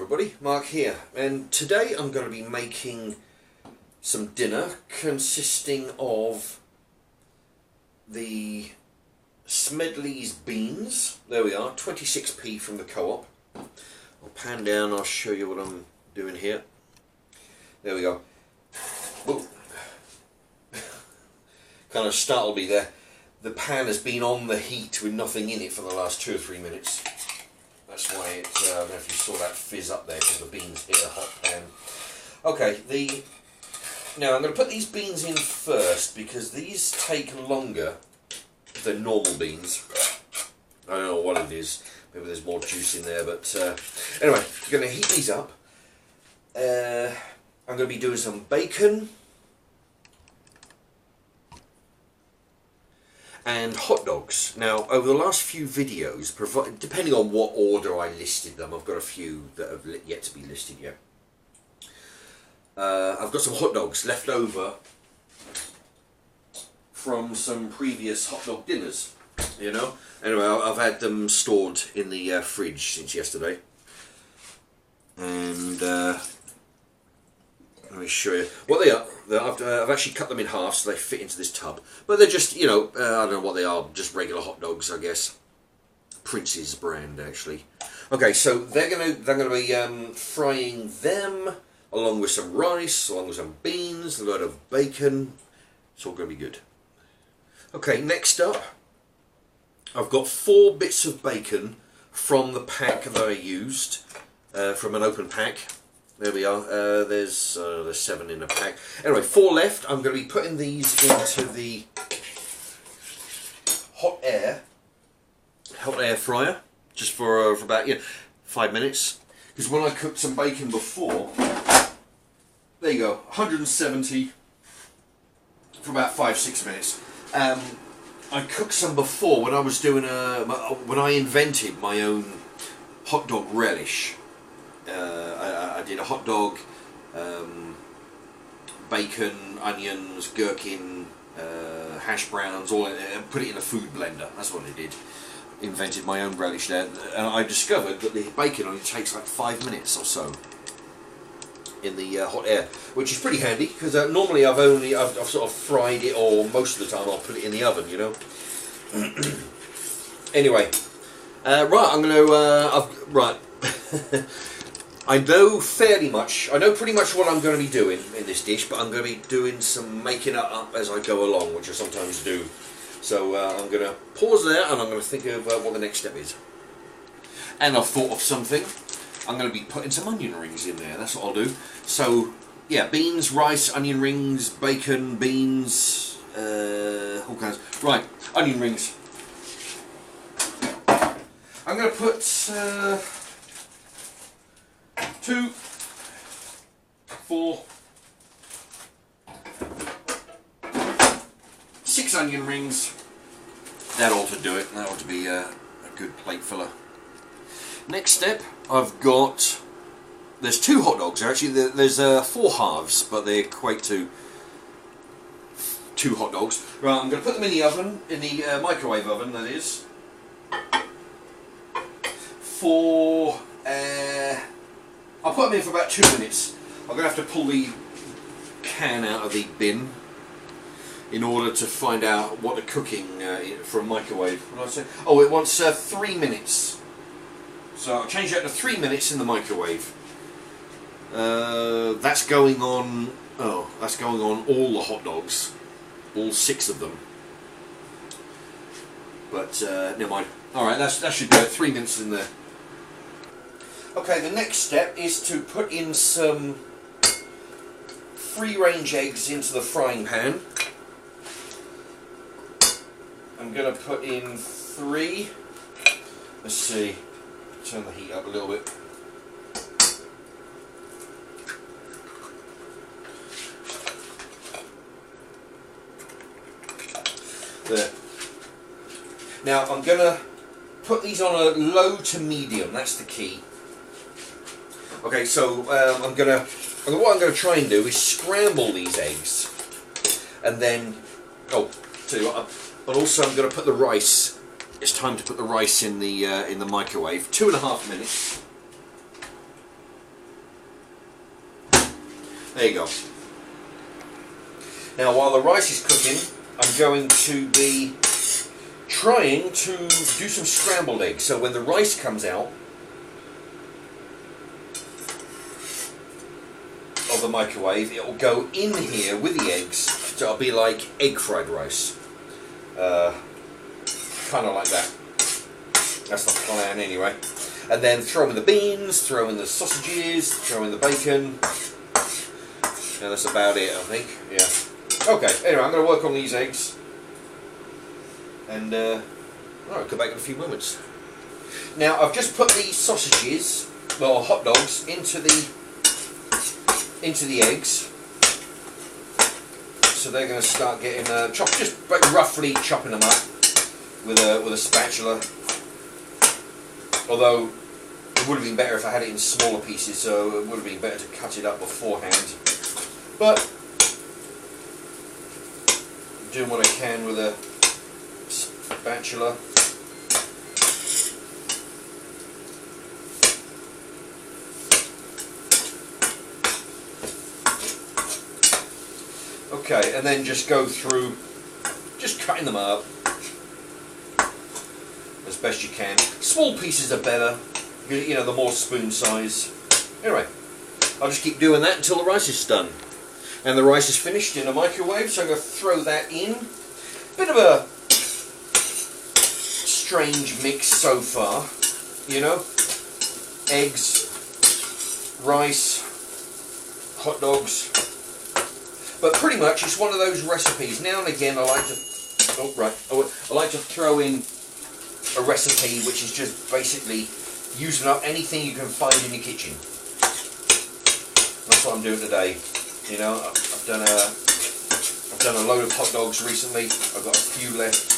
everybody, Mark here, and today I'm going to be making some dinner consisting of the Smedley's beans. There we are, 26p from the co-op. I'll pan down, I'll show you what I'm doing here. There we go. Whoa. Kind of startled me there. The pan has been on the heat with nothing in it for the last 2 or 3 minutes. That's why it, I don't know if you saw that fizz up there because the beans hit a hot pan. Okay, now I'm going to put these beans in first because these take longer than normal beans. I don't know what it is. Maybe there's more juice in there, but anyway, I'm going to heat these up. I'm going to be doing some bacon and hot dogs. Now, over the last few videos, depending on what order I listed them, I've got a few that have yet to be listed yet. I've got some hot dogs left over from some previous hot dog dinners, you know. Anyway, I've had them stored in the fridge since yesterday, and let me show you what they are. I've actually cut them in half so they fit into this tub. But they're just, you know, I don't know what they are, just regular hot dogs, I guess. Prince's brand, actually. Okay, so they're gonna be frying them along with some rice, along with some beans, a load of bacon. It's all gonna be good. Okay, next up, I've got 4 bits of bacon from the pack that I used, from an open pack. There we are. There's 7 in a pack. Anyway, 4 left. I'm going to be putting these into the hot air fryer, just for about 5 minutes. Because when I cooked some bacon before, there you go, 170 for about 5-6 minutes. I cooked some before when I was doing when I invented my own hot dog relish. I did a hot dog, bacon, onions, gherkin, hash browns, all in it, and put it in a food blender. That's what I did. Invented my own relish there, and I discovered that the bacon only takes like 5 minutes or so in the hot air, which is pretty handy because normally I've sort of fried it, or most of the time I'll put it in the oven, you know. Anyway, right, I'm gonna right. I know pretty much what I'm going to be doing in this dish, but I'm going to be doing some making it up as I go along, which I sometimes do. So I'm going to pause there and I'm going to think of what the next step is. And I've thought of something. I'm going to be putting some onion rings in there, that's what I'll do. So, yeah, beans, rice, onion rings, bacon, beans, all kinds. Right, onion rings. I'm going to put 2, 4, 6 onion rings. That ought to do it. That ought to be a good plate filler. Next step, I've got, there's 2 hot dogs. Actually, there's 4 halves, but they equate to 2 hot dogs. Right, I'm going to put them in the oven, in the microwave oven, that is, for I'll put them in for about 2 minutes. I'm going to have to pull the can out of the bin in order to find out what the cooking for a microwave. What did I say? Oh, it wants 3 minutes. So I'll change that to 3 minutes in the microwave. That's going on. Oh, that's going on all the hot dogs, all 6 of them. But never mind. All right, that should do it. 3 minutes in there. Okay, the next step is to put in some free-range eggs into the frying pan. I'm going to put in 3. Let's see, turn the heat up a little bit. There. Now I'm going to put these on a low to medium, that's the key. Okay, so what I'm going to try and do is scramble these eggs, and then, but also I'm going to put the rice. It's time to put the rice in the microwave. 2.5 minutes. There you go. Now while the rice is cooking, I'm going to be trying to do some scrambled eggs. So when the rice comes out of the microwave, it will go in here with the eggs. So it'll be like egg fried rice. Kind of like that. That's the plan anyway. And then throw in the beans, throw in the sausages, throw in the bacon. And that's about it, I think. Yeah. Okay, anyway, I'm going to work on these eggs. And I'll come back in a few moments. Now, I've just put the sausages, well, hot dogs, into the eggs. So they're going to start getting chopped, just roughly chopping them up with a spatula. Although it would have been better if I had it in smaller pieces, so it would have been better to cut it up beforehand. But doing what I can with a spatula. Okay, and then just go through, just cutting them up as best you can. Small pieces are better, you know, the more spoon size. Anyway, I'll just keep doing that until the rice is done. And the rice is finished in a microwave, so I'm going to throw that in. Bit of a strange mix so far, you know. Eggs, rice, hot dogs. But pretty much it's one of those recipes. Now and again I like to throw in a recipe which is just basically using up anything you can find in your kitchen. That's what I'm doing today. You know, I've done a load of hot dogs recently. I've got a few left.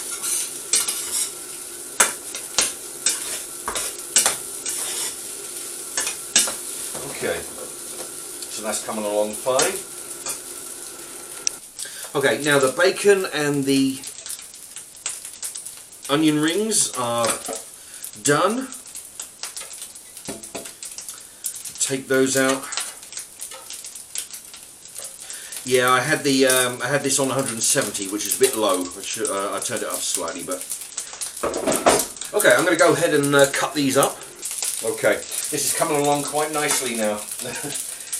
Okay, so that's coming along fine. Okay, now the bacon and the onion rings are done. Take those out. Yeah, I had this on 170, which is a bit low. I turned it up slightly, but okay. I'm going to go ahead and cut these up. Okay, this is coming along quite nicely now.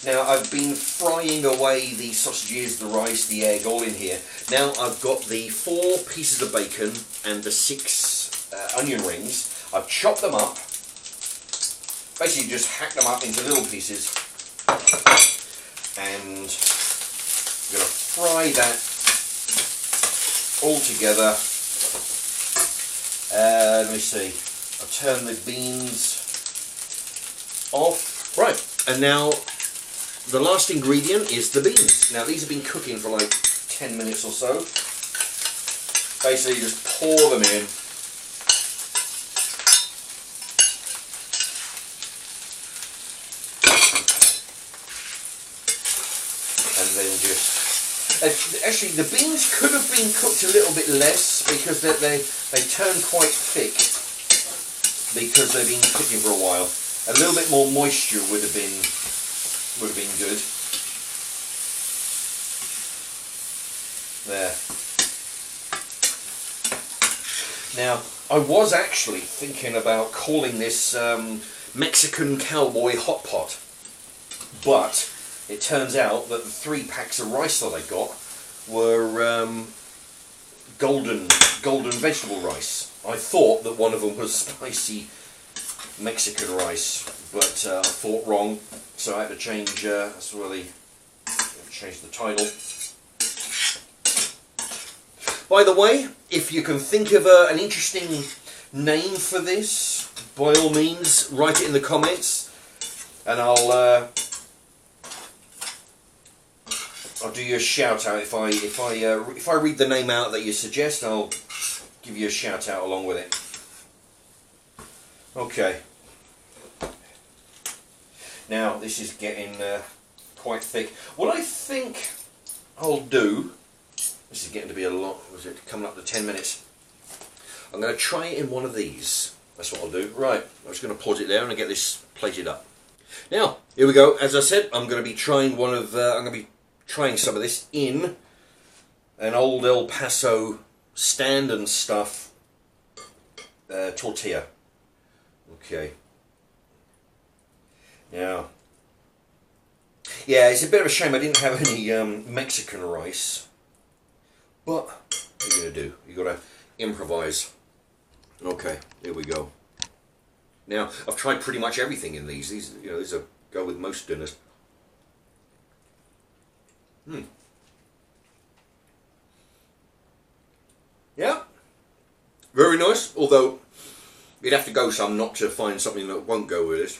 Now I've been frying away the sausages, the rice, the egg, all in here. Now I've got the 4 pieces of bacon and the 6 onion rings. I've chopped them up. Basically just hacked them up into little pieces. And I'm going to fry that all together. Let me see. I'll turn the beans off. Right, and now the last ingredient is the beans. Now these have been cooking for like 10 minutes or so. Basically just pour them in. And then just... actually the beans could have been cooked a little bit less because they turn quite thick because they've been cooking for a while. A little bit more moisture would have been good. There. Now, I was actually thinking about calling this Mexican Cowboy Hot Pot, but it turns out that the 3 packs of rice that I got were golden vegetable rice. I thought that one of them was spicy Mexican rice, but I thought wrong, so I had to change. That's really change the title. By the way, if you can think of an interesting name for this, by all means, write it in the comments, and I'll do you a shout out if I read the name out that you suggest. I'll give you a shout out along with it. Okay. Now this is getting quite thick. What I think I'll do, this is getting to be a lot, was it coming up to 10 minutes. I'm going to try it in one of these. That's what I'll do. Right, I'm just going to pause it there and get this plated up. Now, here we go. As I said, I'm going to be trying I'm going to be trying some of this in an old El Paso stand and stuff tortilla. Okay. Now, yeah, it's a bit of a shame I didn't have any Mexican rice, but what are you going to do? You got to improvise. Okay, here we go. Now, I've tried pretty much everything in these. These are go with most dinners. Yeah, very nice. Although you'd have to go some not to find something that won't go with this.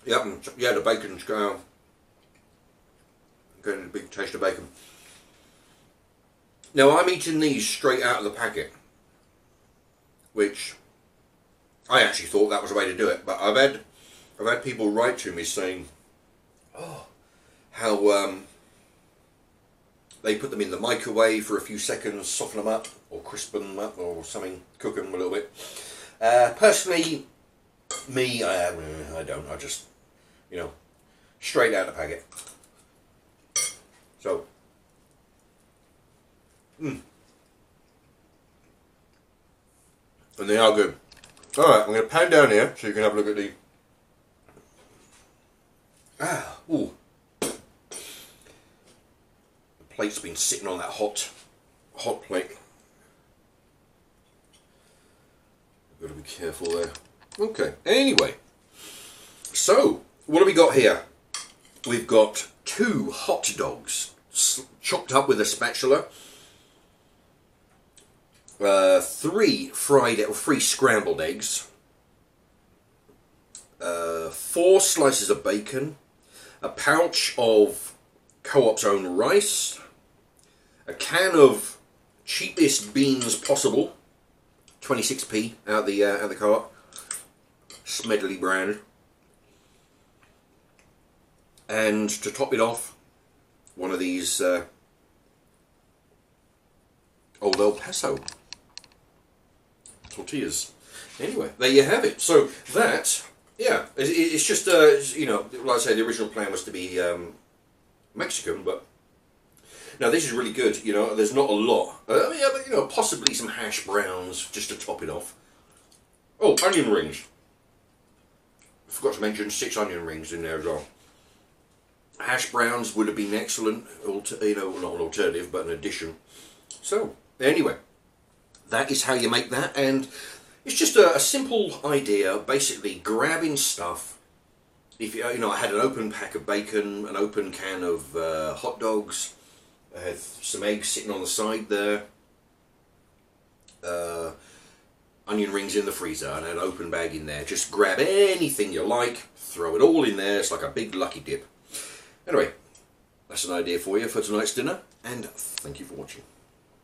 Yeah, the bacon's getting a big taste of bacon. Now I'm eating these straight out of the packet, which I actually thought that was the way to do it. But I've had people write to me saying, "Oh, how they put them in the microwave for a few seconds, soften them up, or crispen them up, or something, cook them a little bit." Personally, me, I don't. I just, straight out of the packet. So, and they are good. All right, I'm going to pan down here so you can have a look at the. Ooh. The plate's been sitting on that hot plate. Got to be careful there. Okay. Anyway, so what have we got here? We've got 2 hot dogs chopped up with a spatula. 3 free scrambled eggs. 4 slices of bacon. A pouch of Co-op's own rice. A can of cheapest beans possible. 26p out the Co-op. Smedley brand. And to top it off, one of these old El Paso tortillas. Anyway, there you have it. So that, yeah, it's just, like I say, the original plan was to be Mexican, but now this is really good. There's not a lot. Yeah, but possibly some hash browns just to top it off. Oh, onion rings. I forgot to mention 6 onion rings in there as well. Hash browns would have been excellent, not an alternative, but an addition. So, anyway, that is how you make that, and it's just a simple idea, basically grabbing stuff. If I had an open pack of bacon, an open can of hot dogs, I had some eggs sitting on the side there, onion rings in the freezer, and an open bag in there. Just grab anything you like, throw it all in there. It's like a big lucky dip. Anyway, that's an idea for you for tonight's dinner, and thank you for watching.